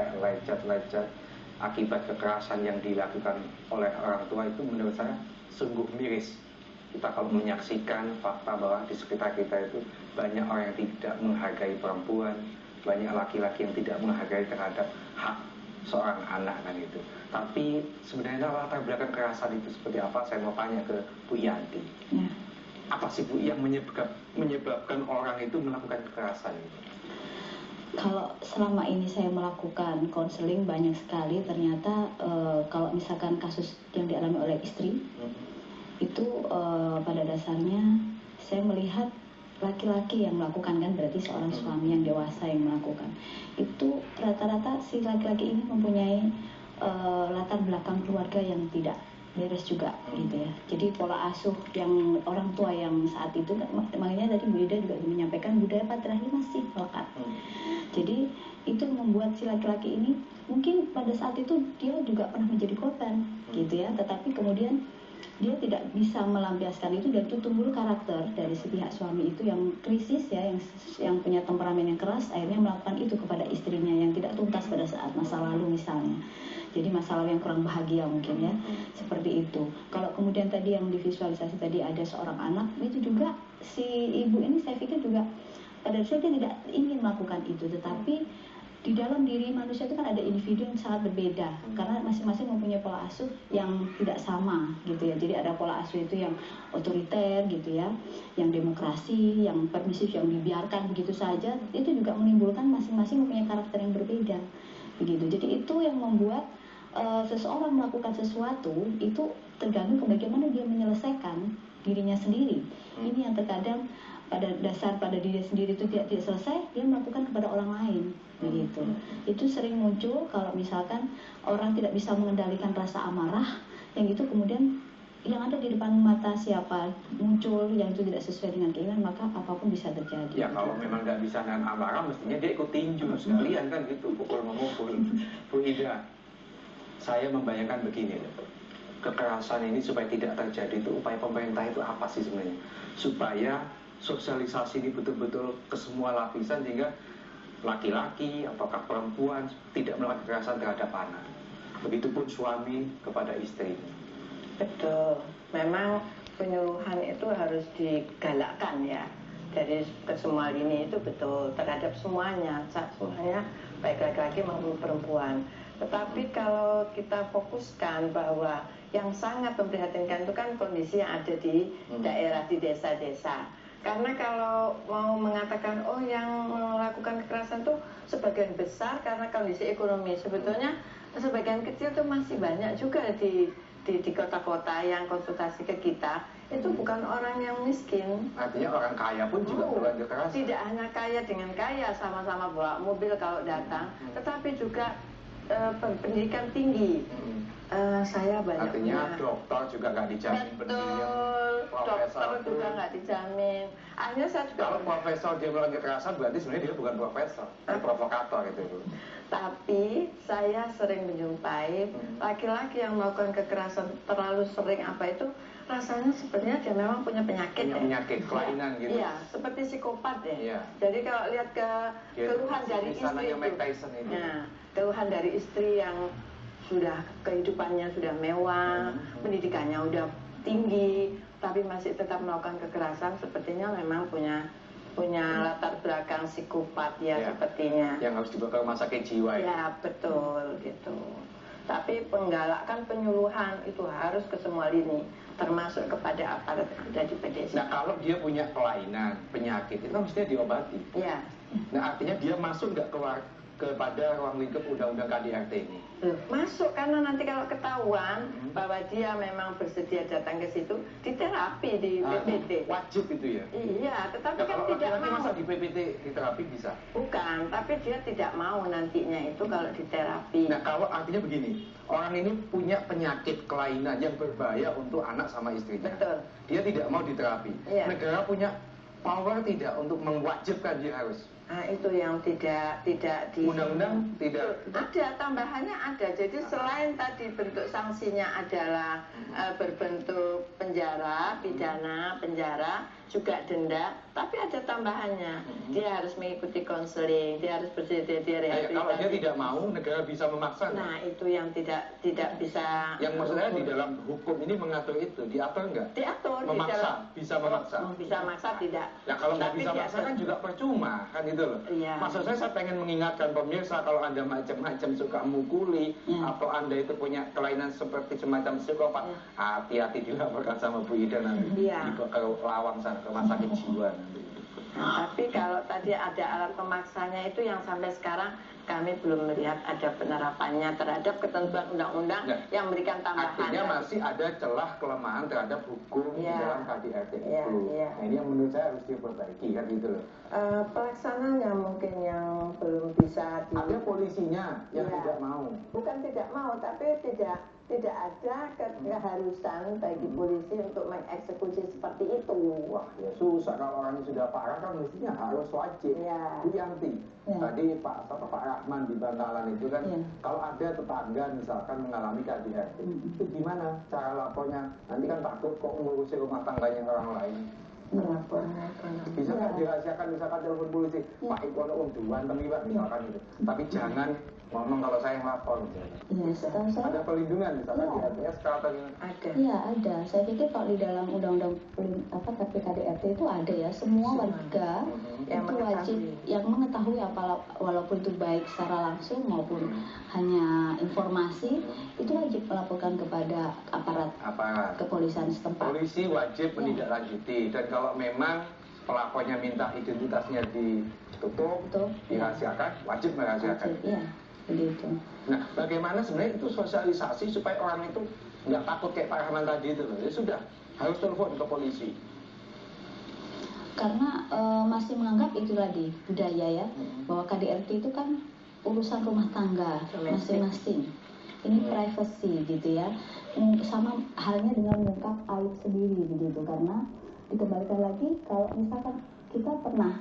sampai lecet-lecet akibat kekerasan yang dilakukan oleh orang tua, itu menurut saya sungguh miris. Kita kalau menyaksikan fakta bahwa di sekitar kita itu banyak orang yang tidak menghargai perempuan, banyak laki-laki yang tidak menghargai terhadap hak seorang anak kan itu. Tapi sebenarnya latar belakang kekerasan itu seperti apa? Saya mau tanya ke Bu Yanti. Ya. Apa sih Bu yang menyebabkan orang itu melakukan kekerasan itu? Kalau selama ini saya melakukan konseling banyak sekali, ternyata kalau misalkan kasus yang dialami oleh istri, itu pada dasarnya saya melihat laki-laki yang melakukan, kan berarti seorang suami yang dewasa yang melakukan. Itu rata-rata si laki-laki ini mempunyai latar belakang keluarga yang tidak beres juga gitu ya. Jadi pola asuh yang orang tua yang saat itu, makanya tadi Bu Ida juga menyampaikan budaya patriarki masih melekat. Jadi itu membuat si laki-laki ini mungkin pada saat itu dia juga pernah menjadi korban gitu ya, tetapi kemudian dia tidak bisa melampiaskan itu, dan itu tumbuh karakter dari si pihak suami itu yang krisis ya, yang punya temperamen yang keras, akhirnya melakukan itu kepada istrinya yang tidak tuntas pada saat masa lalu misalnya. Jadi masalah yang kurang bahagia mungkin ya, seperti itu. Kalau kemudian tadi yang divisualisasi tadi ada seorang anak, itu juga si ibu ini saya pikir juga pada dasarnya dia tidak ingin melakukan itu, tetapi di dalam diri manusia itu kan ada individu yang sangat berbeda, karena masing-masing mempunyai pola asuh yang tidak sama gitu ya. Jadi ada pola asuh itu yang otoriter gitu ya, yang demokrasi, yang permisif, yang dibiarkan begitu saja, itu juga menimbulkan masing-masing mempunyai karakter yang berbeda begitu. Jadi itu yang membuat seseorang melakukan sesuatu itu tergantung ke bagaimana dia menyelesaikan dirinya sendiri. Ini yang terkadang pada dasar pada diri sendiri itu tidak selesai, dia melakukan kepada orang lain begitu. Itu sering muncul kalau misalkan orang tidak bisa mengendalikan rasa amarah, yang itu kemudian yang ada di depan mata siapa muncul yang itu tidak sesuai dengan keinginan, maka apapun bisa terjadi. Ya kalau memang nggak bisa nahan amarah, mestinya dia ikut tinju sekalian kan gitu, pukul-memukul. Bu Ida, saya membayangkan begini, kekerasan ini supaya tidak terjadi itu upaya pemerintah itu apa sih sebenarnya? Supaya sosialisasi ini betul-betul ke semua lapisan, sehingga laki-laki apakah perempuan tidak melakukan kekerasan terhadap anak. Begitupun suami kepada istri. Betul, memang penyuluhan itu harus digalakkan ya, dari ke semua lini itu betul, terhadap semuanya baik laki-laki maupun perempuan. Tetapi kalau kita fokuskan bahwa yang sangat memprihatinkan itu kan kondisi yang ada di daerah, di desa-desa. Karena kalau mau mengatakan oh yang melakukan kekerasan itu sebagian besar karena kondisi ekonomi, sebetulnya sebagian kecil itu masih banyak juga di kota-kota yang konsultasi ke kita, itu bukan orang yang miskin. Artinya orang kaya pun juga melakukan kekerasan. Tidak hanya kaya dengan kaya sama-sama bawa mobil kalau datang, tetapi juga pendidikan tinggi. Saya banyak artinya dokter juga nggak dijamin. Betul, dokter juga nggak dijamin. Akhirnya saya juga kalau profesor dia melakukan kekerasan, berarti sebenarnya dia bukan profesor, provokator itu. Tapi saya sering menjumpai laki-laki yang melakukan kekerasan terlalu sering, apa itu rasanya sebenarnya dia memang punya penyakit. Penyakit kelainan gitu. Iya, seperti psikopat ya. Iya. Jadi kalau lihat keluhan dari istri itu. Nah, keluhan dari istri yang sudah kehidupannya sudah mewah, pendidikannya udah tinggi, tapi masih tetap melakukan kekerasan, sepertinya memang punya latar belakang psikopat ya, sepertinya. Yang harus dibawa ke rumah sakit jiwa ya. Ya betul gitu. Tapi penggalakan penyuluhan itu harus ke semua lini, termasuk kepada aparat yang ada di pedesaan. Nah kalau dia punya kelainan, penyakit, itu kan mestinya diobati. Ya. Nah artinya dia masuk nggak kepada ruang lingkup undang-undang KDRT ini? Masuk, karena nanti kalau ketahuan bahwa dia memang bersedia datang ke situ, diterapi di PPT. Wajib itu ya? Iya, tetapi kan tidak mau. Masa di PPT diterapi bisa? Bukan, tapi dia tidak mau nantinya itu kalau diterapi. Nah kalau artinya begini, orang ini punya penyakit kelainan yang berbahaya untuk anak sama istrinya. Betul. Dia tidak mau diterapi. Iya. Negara punya power tidak untuk mewajibkan dia harus? Nah, itu yang tidak di Undang-undang tidak. ada tambahannya ada. Jadi selain tadi bentuk sanksinya adalah berbentuk penjara, pidana, penjara, juga denda, tapi ada tambahannya. Dia harus mengikuti konseling, dia harus bersedia rehabilitasi. Kalau dia tidak mau, negara bisa memaksa. Nah, itu yang tidak bisa. Yang maksudnya di dalam hukum ini mengatur itu, diatur enggak? Diatur. Memaksa, bisa memaksa. Bisa maksa tidak. Ya kalau nggak bisa maksa kan juga percuma, kan itu loh. Iya. Maksud saya pengen mengingatkan pemirsa, kalau Anda macam-macam suka mukuli, atau Anda itu punya kelainan seperti semacam psikopat, hati-hati dilaporkan sama Bu Ida nanti. Dibawa ke Lawang sana, ke rumah sakit jiwa nanti. Nah, tapi kalau tadi ada alat pemaksanya itu yang sampai sekarang kami belum melihat ada penerapannya terhadap ketentuan undang-undang yang memberikan tambahan. Artinya masih ada celah kelemahan terhadap hukum di dalam KDRT itu. Nah, ini yang menurut saya harus diperbaiki, kan gitu loh. Pelaksananya mungkin yang belum bisa ada polisinya yang tidak mau. Bukan tidak mau, tapi tidak ada keharusan bagi polisi untuk mengeksekusi seperti itu. Wah, ya susah kalau orang sudah parah kan mestinya harus wajib. Bu Yanti, tadi Pak Rahman di Bangkalan itu kan, kalau ada tetangga misalkan mengalami KDRT, itu gimana cara lapornya? Nanti kan takut kok ngurusi rumah tangganya orang lain. Lapornya bisa nggak dirahasiakan, misalkan telepon polisi, Pak Ikono Unduan terlibat misalkan gitu, tapi jangan ngomong kalau saya yang lapor misalnya. Ada perlindungan misalkan di LPSK atau gimana? Ada. Iya ada. Saya pikir kalau di dalam undang-undang KPKDRT itu ada ya, semua warga itu wajib yang mengetahui walaupun itu baik secara langsung maupun hanya informasi, itu wajib melaporkan kepada aparat kepolisian setempat. Polisi wajib menindaklanjuti, dan kalau memang pelapornya minta identitasnya ditutup, dirahasiakan, wajib merahasiakan. Iya, begitu. Nah, bagaimana sebenarnya itu sosialisasi supaya orang itu nggak takut kayak Pak Rahman tadi itu loh. Ya sudah, harus telepon ke polisi. Karena masih menganggap itu tadi budaya ya, bahwa KDRT itu kan urusan rumah tangga masing-masing. Ini privacy gitu ya. Sama halnya dengan mengungkap aib sendiri begitu, karena dikembalikan lagi kalau misalkan kita pernah